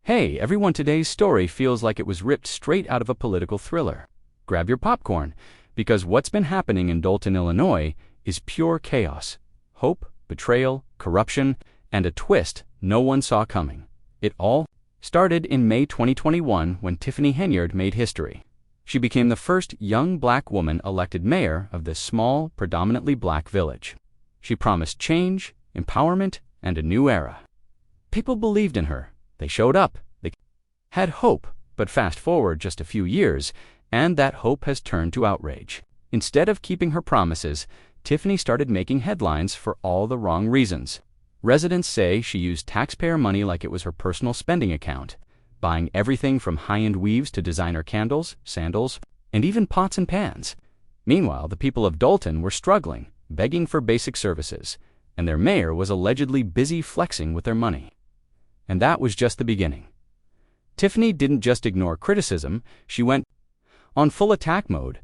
Hey everyone, today's story feels like it was ripped straight out of a political thriller. Grab your popcorn, because what's been happening in Dolton, Illinois is pure chaos. Hope, betrayal, corruption, and a twist no one saw coming. It all started in May 2021 when Tiffany Henyard made history. She became the first young black woman elected mayor of this small, predominantly black village. She promised change, empowerment, and a new era. People believed in her. They showed up. They had hope, but fast forward just a few years, and that hope has turned to outrage. Instead of keeping her promises, Tiffany started making headlines for all the wrong reasons. Residents say she used taxpayer money like it was her personal spending account, buying everything from high-end weaves to designer candles, sandals, and even pots and pans. Meanwhile, the people of Dolton were struggling, begging for basic services, and their mayor was allegedly busy flexing with their money. And that was just the beginning. Tiffany didn't just ignore criticism, she went on full attack mode.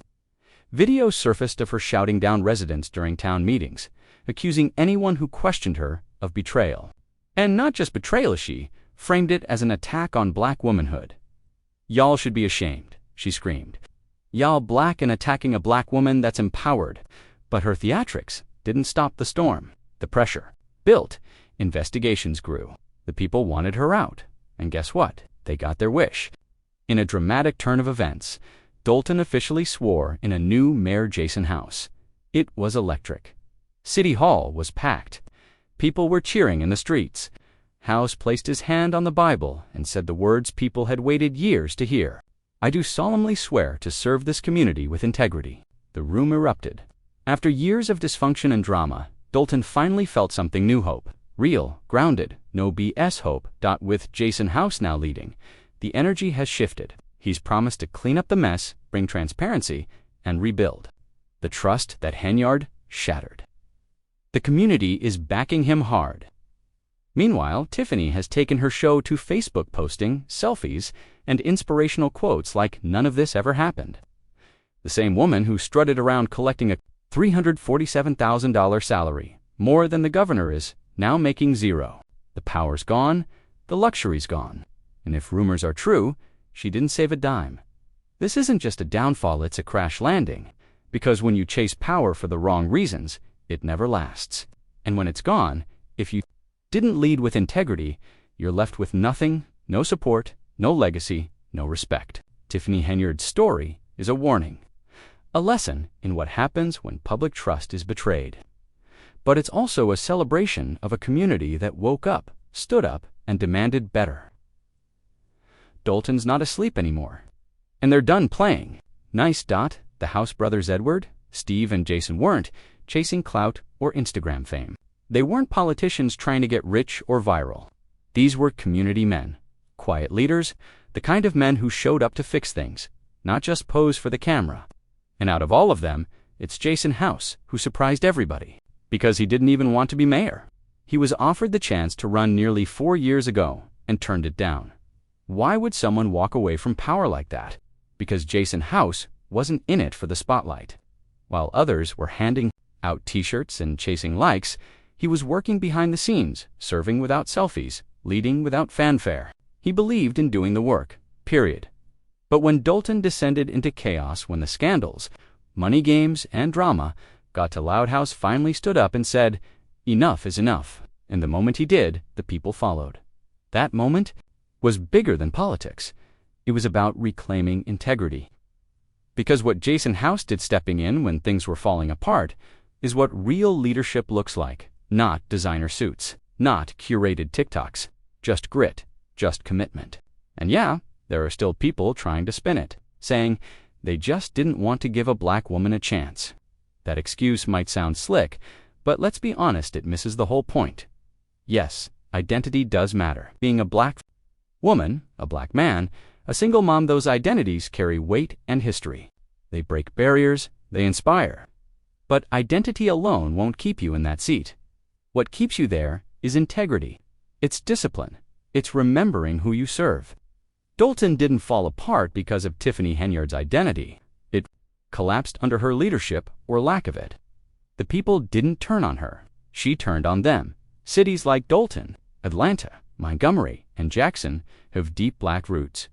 Videos surfaced of her shouting down residents during town meetings, accusing anyone who questioned her of betrayal. And not just betrayal, she framed it as an attack on black womanhood. "Y'all should be ashamed," she screamed. "Y'all black and attacking a black woman that's empowered." But her theatrics didn't stop the storm. The pressure built. Investigations grew. The people wanted her out. And guess what? They got their wish. In a dramatic turn of events, Dolton officially swore in a new Mayor Jason House. It was electric. City Hall was packed. People were cheering in the streets. House placed his hand on the Bible and said the words people had waited years to hear. "I do solemnly swear to serve this community with integrity." The room erupted. After years of dysfunction and drama, Dolton finally felt something new: hope. Real, grounded, no BS hope. With Jason House now leading, the energy has shifted. He's promised to clean up the mess, bring transparency, and rebuild the trust that Henyard shattered. The community is backing him hard. Meanwhile, Tiffany has taken her show to Facebook, posting selfies and inspirational quotes like "none of this ever happened." The same woman who strutted around collecting a $347,000 salary, more than the governor is, now making zero. The power's gone, the luxury's gone. And if rumors are true, she didn't save a dime. This isn't just a downfall, it's a crash landing. Because when you chase power for the wrong reasons, it never lasts. And when it's gone, if you didn't lead with integrity, you're left with nothing, no support, no legacy, no respect. Tiffany Henyard's story is a warning, a lesson in what happens when public trust is betrayed. But it's also a celebration of a community that woke up, stood up, and demanded better. Dolton's not asleep anymore. And they're done playing nice. The House brothers Edward, Steve, and Jason weren't chasing clout or Instagram fame. They weren't politicians trying to get rich or viral. These were community men, quiet leaders, the kind of men who showed up to fix things, not just pose for the camera. And out of all of them, it's Jason House who surprised everybody. Because he didn't even want to be mayor. He was offered the chance to run nearly 4 years ago and turned it down. Why would someone walk away from power like that? Because Jason House wasn't in it for the spotlight. While others were handing out t-shirts and chasing likes, he was working behind the scenes, serving without selfies, leading without fanfare. He believed in doing the work, period. But when Dolton descended into chaos, when the scandals, money games, and drama got to loud, House finally stood up and said, "Enough is enough." And the moment he did, the people followed. That moment was bigger than politics. It was about reclaiming integrity. Because what Jason House did, stepping in when things were falling apart, is what real leadership looks like. Not designer suits, not curated TikToks, just grit, just commitment. And yeah, there are still people trying to spin it, saying they just didn't want to give a black woman a chance. That excuse might sound slick, but let's be honest, it misses the whole point. Yes, identity does matter. Being a black woman, a black man, a single mom, those identities carry weight and history. They break barriers, they inspire. But identity alone won't keep you in that seat. What keeps you there is integrity. It's discipline. It's remembering who you serve. Dolton didn't fall apart because of Tiffany Henyard's identity. It collapsed under her leadership or lack of it. The people didn't turn on her. She turned on them. Cities like Dolton, Atlanta, Montgomery, and Jackson have deep Black roots.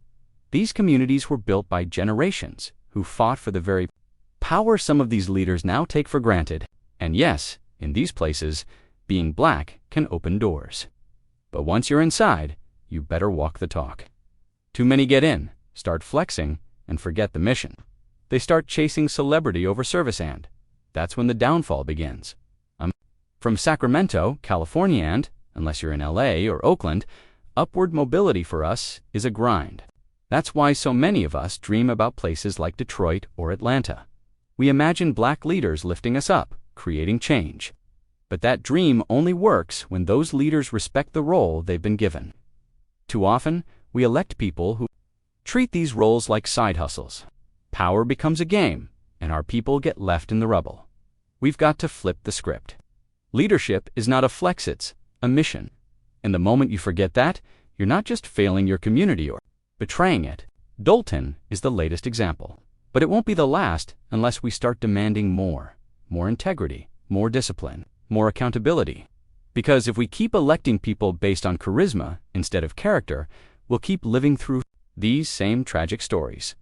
These communities were built by generations who fought for the very power some of these leaders now take for granted. And yes, in these places, being Black can open doors. But once you're inside, you better walk the talk. Too many get in, start flexing, and forget the mission. They start chasing celebrity over service, and that's when the downfall begins. From Sacramento, California, and, unless you're in LA or Oakland, upward mobility for us is a grind. That's why so many of us dream about places like Detroit or Atlanta. We imagine Black leaders lifting us up, creating change. But that dream only works when those leaders respect the role they've been given. Too often, we elect people who treat these roles like side hustles. Power becomes a game, and our people get left in the rubble. We've got to flip the script. Leadership is not a flex, it's a mission. And the moment you forget that, you're not just failing your community or betraying it. Dolton is the latest example. But it won't be the last unless we start demanding more integrity, more discipline, more accountability. Because if we keep electing people based on charisma instead of character, we'll keep living through these same tragic stories.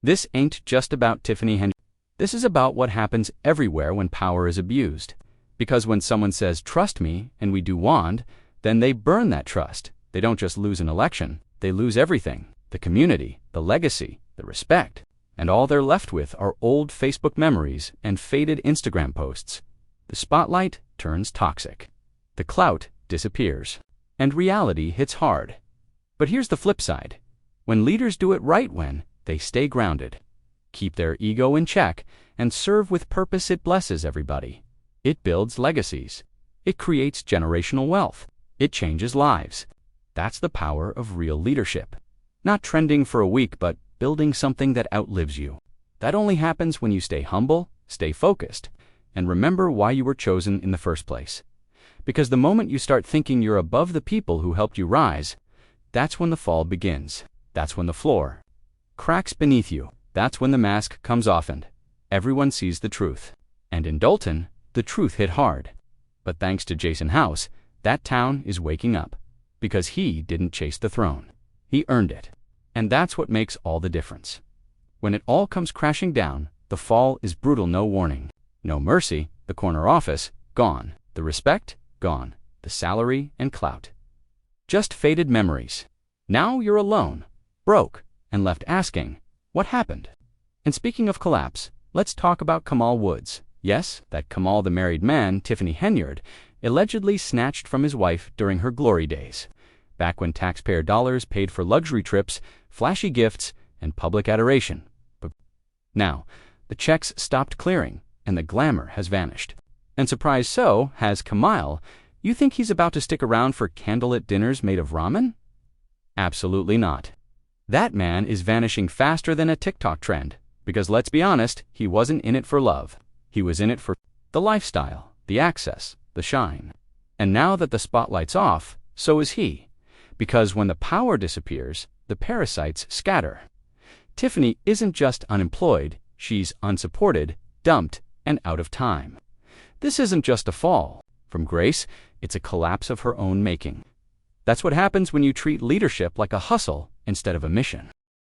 This ain't just about Tiffany Henyard. This is about what happens everywhere when power is abused. Because when someone says, "Trust me," and we do want, then they burn that trust. They don't just lose an election, they lose everything. The community, the legacy, the respect. And all they're left with are old Facebook memories and faded Instagram posts. The spotlight turns toxic. The clout disappears. And reality hits hard. But here's the flip side. When leaders do it right, when they stay grounded, keep their ego in check, and serve with purpose, it blesses everybody. It builds legacies. It creates generational wealth. It changes lives. That's the power of real leadership. Not trending for a week, but building something that outlives you. That only happens when you stay humble, stay focused, and remember why you were chosen in the first place. Because the moment you start thinking you're above the people who helped you rise, that's when the fall begins. That's when the floor cracks beneath you. That's when the mask comes off and everyone sees the truth. And in Dolton, the truth hit hard. But thanks to Jason House, that town is waking up. Because he didn't chase the throne. He earned it. And that's what makes all the difference. When it all comes crashing down, the fall is brutal, no warning. No mercy, the corner office, gone. The respect, gone. The salary and clout. Just faded memories. Now you're alone, broke, and left asking, what happened? And speaking of collapse, let's talk about Kamal Woods. Yes, that Kamal, the married man, Tiffany Henyard, allegedly snatched from his wife during her glory days. Back when taxpayer dollars paid for luxury trips, flashy gifts, and public adoration. But now, the checks stopped clearing, and the glamour has vanished. And surprise, so has Kamal. You think he's about to stick around for candlelit dinners made of ramen? Absolutely not. That man is vanishing faster than a TikTok trend, because let's be honest, he wasn't in it for love. He was in it for the lifestyle, the access, the shine. And now that the spotlight's off, so is he. Because when the power disappears, the parasites scatter. Tiffany isn't just unemployed, she's unsupported, dumped, and out of time. This isn't just a fall from grace, it's a collapse of her own making. That's what happens when you treat leadership like a hustle instead of a mission.